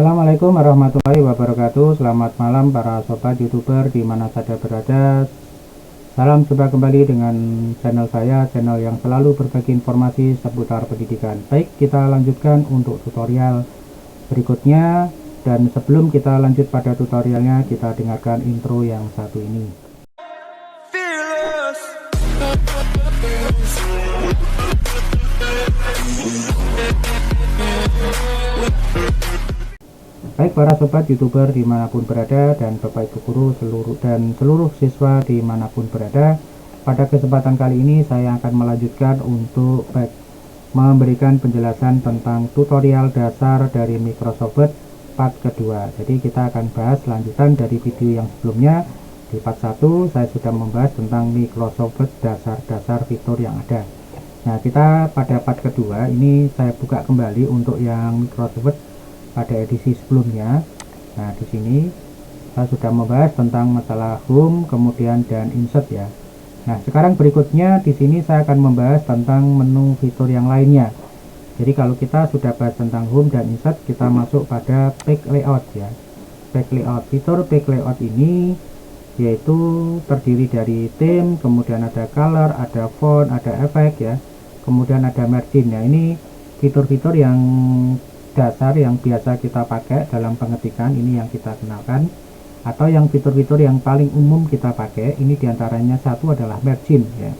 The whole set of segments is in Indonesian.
Assalamualaikum warahmatullahi wabarakatuh. Selamat malam para sobat youtuber di mana saja berada. Salam jumpa kembali dengan channel saya, channel yang selalu berbagi informasi seputar pendidikan. Baik, kita lanjutkan untuk tutorial berikutnya. Dan sebelum kita lanjut pada tutorialnya, kita dengarkan intro yang satu ini. Baik para sobat youtuber dimanapun berada, dan bapak ibu guru seluruh siswa dimanapun berada, pada kesempatan kali ini saya akan melanjutkan untuk memberikan penjelasan tentang tutorial dasar dari Microsoft Word part kedua. Jadi kita akan bahas lanjutan dari video yang sebelumnya. Di part 1 saya sudah membahas tentang Microsoft Word dasar-dasar fitur yang ada. Nah, kita pada part kedua ini saya buka kembali untuk yang Microsoft Word pada edisi sebelumnya. Nah, di sini saya sudah membahas tentang masalah home, kemudian dan insert ya. Nah, sekarang berikutnya di sini saya akan membahas tentang menu fitur yang lainnya. Jadi kalau kita sudah bahas tentang home dan insert, kita masuk pada page layout ya. Page layout, fitur page layout ini yaitu terdiri dari theme, kemudian ada color, ada font, ada efek ya, kemudian ada margin ya. Ini fitur-fitur yang dasar yang biasa kita pakai dalam pengetikan, ini yang kita kenalkan, atau yang fitur-fitur yang paling umum kita pakai. Ini diantaranya satu adalah margin ya.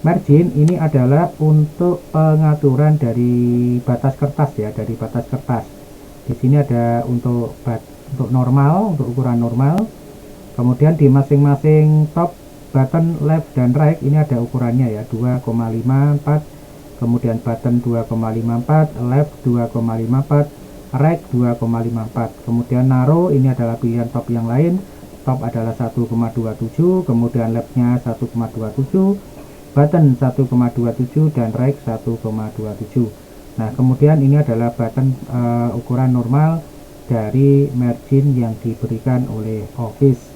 Margin ini adalah untuk pengaturan dari batas kertas ya, dari batas kertas. Di sini ada untuk normal, untuk ukuran normal. Kemudian di masing-masing top, button, left dan right ini ada ukurannya ya, 2,54, kemudian button 2,54, left 2,54, right 2,54. Kemudian narrow ini adalah pilihan top yang lain. Top adalah 1,27, kemudian leftnya 1,27, button 1,27 dan right 1,27. Nah, kemudian ini adalah button ukuran normal dari margin yang diberikan oleh Office.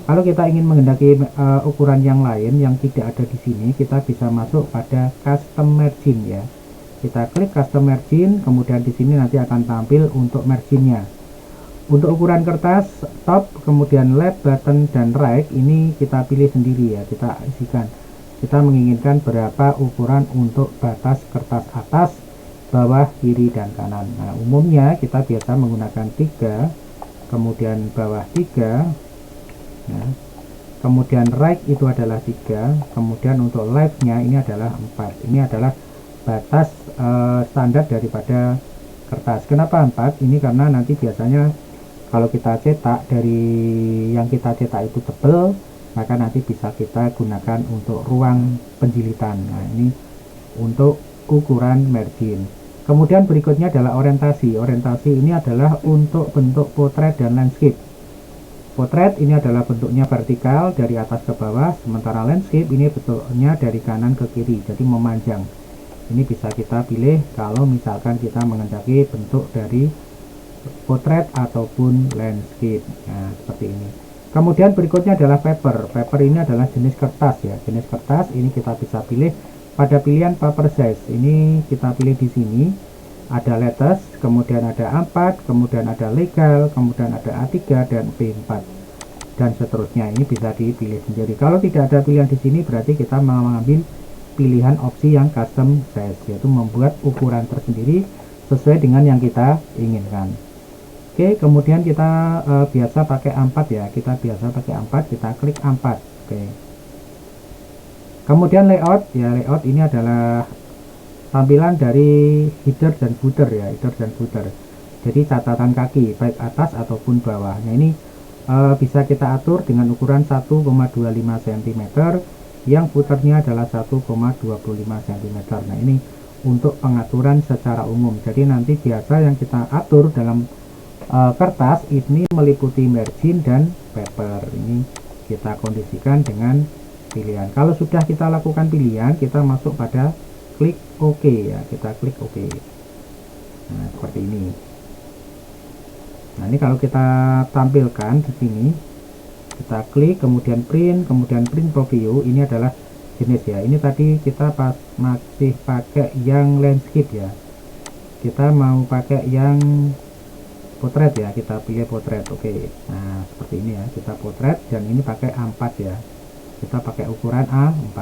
Kalau kita ingin menghendaki ukuran yang lain yang tidak ada di sini, kita bisa masuk pada custom margin ya. Kita klik custom margin, kemudian di sini nanti akan tampil untuk marginnya. Untuk ukuran kertas top, kemudian left, button dan right ini kita pilih sendiri ya, kita isikan. Kita menginginkan berapa ukuran untuk batas kertas atas, bawah, kiri dan kanan. Nah, umumnya kita biasa menggunakan 3, kemudian bawah 3. Nah, kemudian right itu adalah 3, kemudian untuk left-nya ini adalah 4. Ini adalah batas standar daripada kertas. Kenapa 4? Ini karena nanti biasanya kalau kita cetak, dari yang kita cetak itu tebal, maka nanti bisa kita gunakan untuk ruang penjilitan. Nah, ini untuk ukuran margin. Kemudian berikutnya adalah orientasi. Orientasi ini adalah untuk bentuk potret dan landscape. Potret ini adalah bentuknya vertikal dari atas ke bawah, sementara landscape ini bentuknya dari kanan ke kiri, jadi memanjang. Ini bisa kita pilih kalau misalkan kita menghendaki bentuk dari potret ataupun landscape. Nah, seperti ini. Kemudian berikutnya adalah paper. Paper ini adalah jenis kertas ya. Jenis kertas ini kita bisa pilih pada pilihan paper size. Ini kita pilih di sini. Ada lattice, kemudian ada A4, kemudian ada legal, kemudian ada A3 dan B4 dan seterusnya. Ini bisa dipilih sendiri. Kalau tidak ada pilihan di sini, berarti kita mengambil pilihan opsi yang custom size, yaitu membuat ukuran tersendiri sesuai dengan yang kita inginkan. Oke, kemudian kita biasa pakai A4 ya. Kita biasa pakai A4, kita klik A4. Oke. Kemudian layout ya, layout ini adalah tampilan dari header dan footer ya, header dan footer. Jadi catatan kaki baik atas ataupun bawah. Nah, ini bisa kita atur dengan ukuran 1,25 cm, yang footernya adalah 1,25 cm. Nah, ini untuk pengaturan secara umum. Jadi nanti biasa yang kita atur dalam kertas ini meliputi margin dan paper. Ini kita kondisikan dengan pilihan. Kalau sudah kita lakukan pilihan, kita masuk pada klik OK ya, kita klik OK. Nah, seperti ini. Nah, ini kalau kita tampilkan di sini, kita klik kemudian print preview. Ini adalah jenis ya. Ini tadi kita masih pakai yang landscape ya. Kita mau pakai yang potret ya, kita pilih potret. Oke, nah seperti ini ya, kita potret dan ini pakai A4 ya, kita pakai ukuran A4.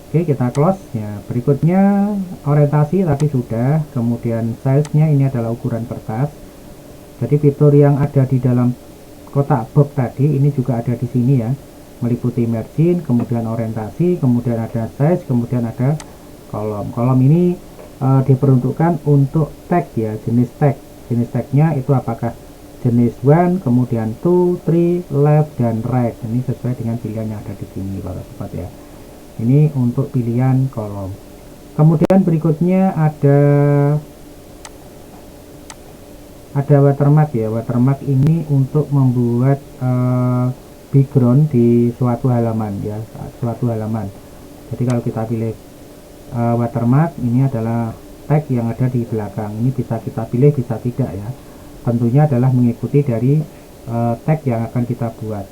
Oke, kita close ya. Berikutnya orientasi tadi sudah, kemudian size nya ini adalah ukuran kertas. Jadi fitur yang ada di dalam kotak box tadi ini juga ada di sini ya, meliputi margin, kemudian orientasi, kemudian ada size, kemudian ada kolom ini diperuntukkan untuk tag ya, jenis tagnya itu apakah jenis one, kemudian two, three, left, dan right. Ini sesuai dengan pilihan yang ada di sini para sobat ya. Ini untuk pilihan kolom. Kemudian berikutnya ada watermark ya. Watermark ini untuk membuat background di suatu halaman ya, suatu halaman. Jadi kalau kita pilih watermark, ini adalah tag yang ada di belakang. Ini bisa kita pilih, bisa tidak ya. Tentunya adalah mengikuti dari tag yang akan kita buat.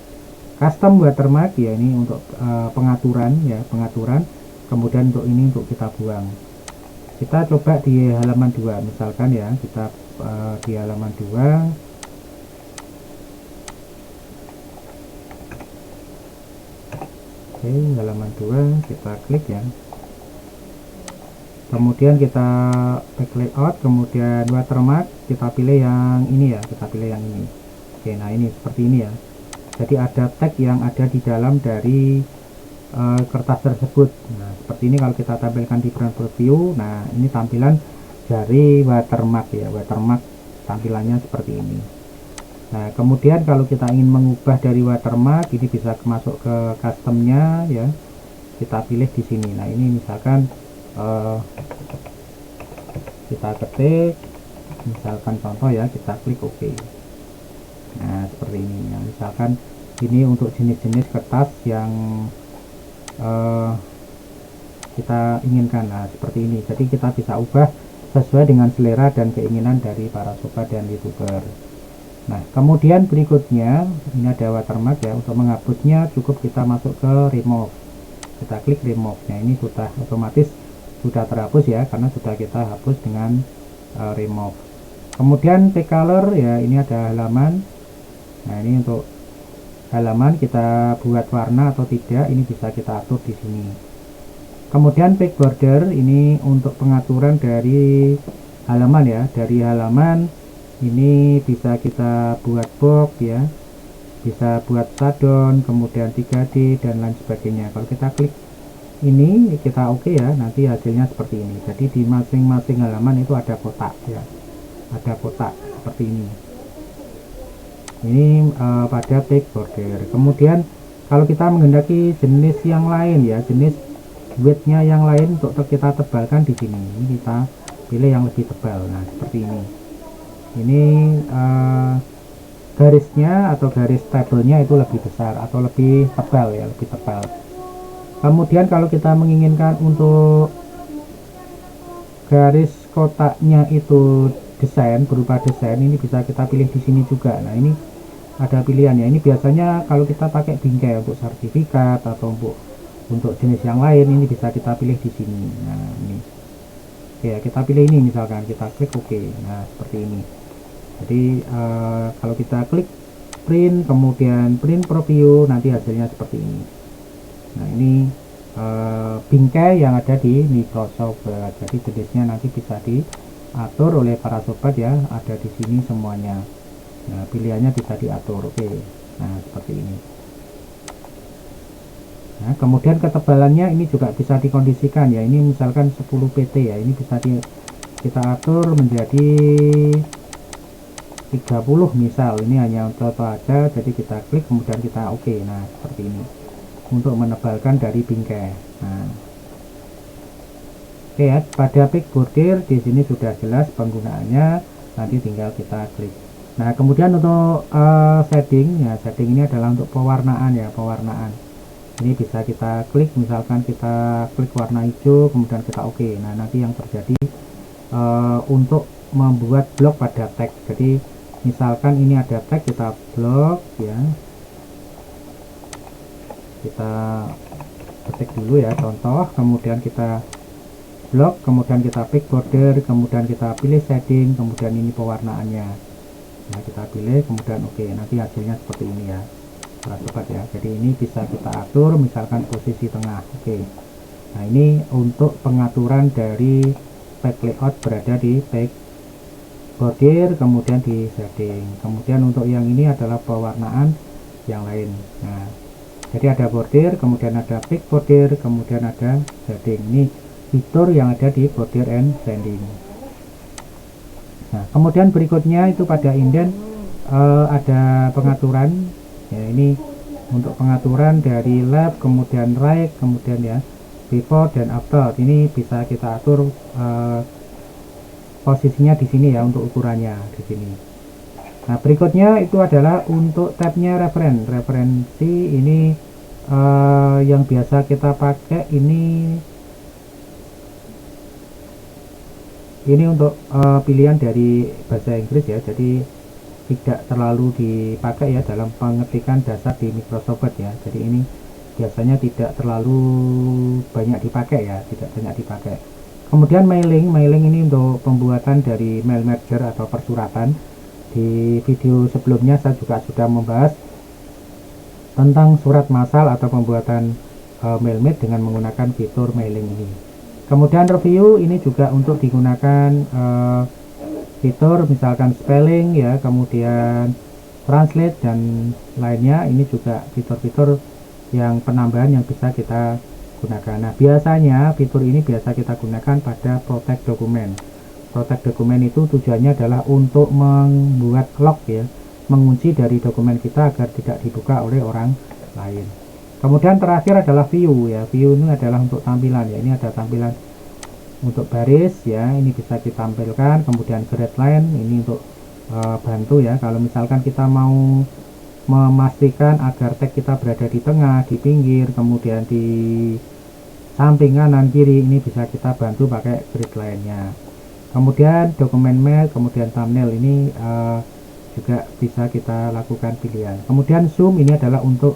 Custom watermark ya, ini untuk pengaturan ya, pengaturan. Kemudian untuk ini untuk kita buang. Kita coba di halaman 2 misalkan ya, kita di halaman 2. Oke, halaman 2 kita klik ya. Kemudian kita back layout, kemudian watermark, kita pilih yang ini ya, kita pilih yang ini. Oke, nah ini seperti ini ya. Jadi ada tag yang ada di dalam dari kertas tersebut. Nah seperti ini kalau kita tampilkan di front preview. Nah ini tampilan dari watermark ya, watermark tampilannya seperti ini. Nah kemudian kalau kita ingin mengubah dari watermark, ini bisa masuk ke customnya ya, kita pilih di sini. Nah ini misalkan kita ketik misalkan contoh ya, kita klik OK. Nah seperti ini ya, misalkan ini untuk jenis-jenis kertas yang kita inginkan. Nah seperti ini, jadi kita bisa ubah sesuai dengan selera dan keinginan dari para sobat dan youtuber. Nah kemudian berikutnya ini ada watermark ya. Untuk menghapusnya cukup kita masuk ke remove, kita klik remove. Nah ini sudah otomatis sudah terhapus ya, karena sudah kita hapus dengan remove. Kemudian pick color ya, ini ada halaman. Nah ini untuk halaman kita buat warna atau tidak, ini bisa kita atur di sini. Kemudian pick border, ini untuk pengaturan dari halaman ya, dari halaman ini bisa kita buat box ya, bisa buat shadowdown, kemudian 3D dan lain sebagainya. Kalau kita klik ini, kita OK ya, nanti hasilnya seperti ini. Jadi di masing-masing halaman itu ada kotak ya, ada kotak seperti ini. Ini pada pick border. Kemudian kalau kita menghendaki jenis yang lain ya, jenis widthnya yang lain, untuk kita tebalkan di sini. Ini kita pilih yang lebih tebal. Nah seperti ini. Ini garisnya atau garis tabelnya itu lebih besar atau lebih tebal ya, lebih tebal. Kemudian kalau kita menginginkan untuk garis kotaknya itu desain, berupa desain, ini bisa kita pilih di sini juga. Nah ini ada pilihan ya. Ini biasanya kalau kita pakai bingkai untuk sertifikat atau untuk jenis yang lain, ini bisa kita pilih di sini. Nah ini ya, kita pilih ini misalkan, kita klik OK. Nah seperti ini. Jadi kalau kita klik print, kemudian print preview, nanti hasilnya seperti ini. Nah ini bingkai yang ada di Microsoft Word. Jadi jenisnya nanti bisa diatur oleh para sobat ya, ada di sini semuanya. Nah pilihannya bisa diatur. Oke, nah seperti ini. Nah kemudian ketebalannya ini juga bisa dikondisikan ya. Ini misalkan 10 pt ya, ini bisa kita atur menjadi 30 misal. Ini hanya contoh aja, jadi kita klik kemudian kita OK. Nah seperti ini untuk menebalkan dari bingkai. Nah oke ya, pada pick border di sini sudah jelas penggunaannya, nanti tinggal kita klik. Nah kemudian untuk setting ya, setting ini adalah untuk pewarnaan ya, pewarnaan. Ini bisa kita klik, misalkan kita klik warna hijau kemudian kita OK. Nah nanti yang terjadi untuk membuat blok pada tag. Jadi misalkan ini ada tag, kita blok ya, kita ketik dulu ya contoh, kemudian kita blok, kemudian kita pick border, kemudian kita pilih shading, kemudian ini pewarnaannya. Nah, kita pilih kemudian oke, nanti hasilnya seperti ini ya para sobat ya. Jadi ini bisa kita atur misalkan posisi tengah. Oke, nah ini untuk pengaturan dari pack layout berada di pack bordir, kemudian di setting. Kemudian untuk yang ini adalah pewarnaan yang lain. Nah, jadi ada bordir, kemudian ada pack bordir, kemudian ada setting. Ini fitur yang ada di bordir and sanding. Nah, kemudian berikutnya itu pada indent ada pengaturan ya. Ini untuk pengaturan dari left, kemudian right, kemudian ya before dan after. Ini bisa kita atur posisinya di sini ya untuk ukurannya di sini. Nah, berikutnya itu adalah untuk tabnya referensi. Ini yang biasa kita pakai ini untuk pilihan dari bahasa Inggris ya, jadi tidak terlalu dipakai ya dalam pengetikan dasar di Microsoft Word ya. Jadi ini biasanya tidak terlalu banyak dipakai ya, tidak banyak dipakai. Kemudian mailing ini untuk pembuatan dari mail merger atau persuratan. Di video sebelumnya saya juga sudah membahas tentang surat massal atau pembuatan mailmate dengan menggunakan fitur mailing ini. Kemudian review ini juga untuk digunakan fitur misalkan spelling ya, kemudian translate dan lainnya. Ini juga fitur-fitur yang penambahan yang bisa kita gunakan. Nah, biasanya fitur ini biasa kita gunakan pada protect dokumen. Protect dokumen itu tujuannya adalah untuk membuat lock ya, mengunci dari dokumen kita agar tidak dibuka oleh orang lain. Kemudian terakhir adalah view ya. View ini adalah untuk tampilan ya. Ini ada tampilan untuk baris ya, ini bisa ditampilkan. Kemudian grid line ini untuk bantu ya, kalau misalkan kita mau memastikan agar tag kita berada di tengah, di pinggir, kemudian di samping kanan kiri, ini bisa kita bantu pakai grid line-nya. Kemudian dokumen mail, kemudian thumbnail ini juga bisa kita lakukan pilihan. Kemudian zoom ini adalah untuk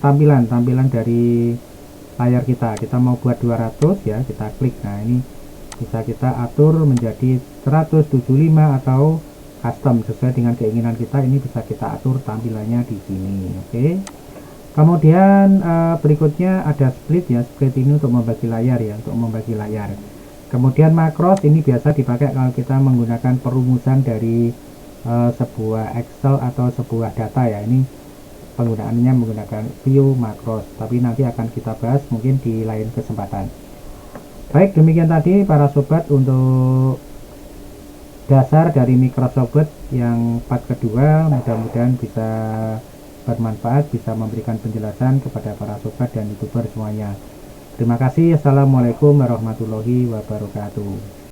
tampilan dari layar kita mau buat 200 ya, kita klik. Nah, ini bisa kita atur menjadi 175 atau custom sesuai dengan keinginan kita. Ini bisa kita atur tampilannya di sini. Oke. Kemudian berikutnya ada split ya. Split ini untuk membagi layar ya, untuk membagi layar. Kemudian makros ini biasa dipakai kalau kita menggunakan perumusan dari sebuah Excel atau sebuah data ya. Ini penggunaannya menggunakan view makros, tapi nanti akan kita bahas mungkin di lain kesempatan. Baik, demikian tadi para sobat untuk dasar dari Microsoft Word yang part kedua. Mudah-mudahan bisa bermanfaat, bisa memberikan penjelasan kepada para sobat dan YouTuber semuanya. Terima kasih. Assalamualaikum warahmatullahi wabarakatuh.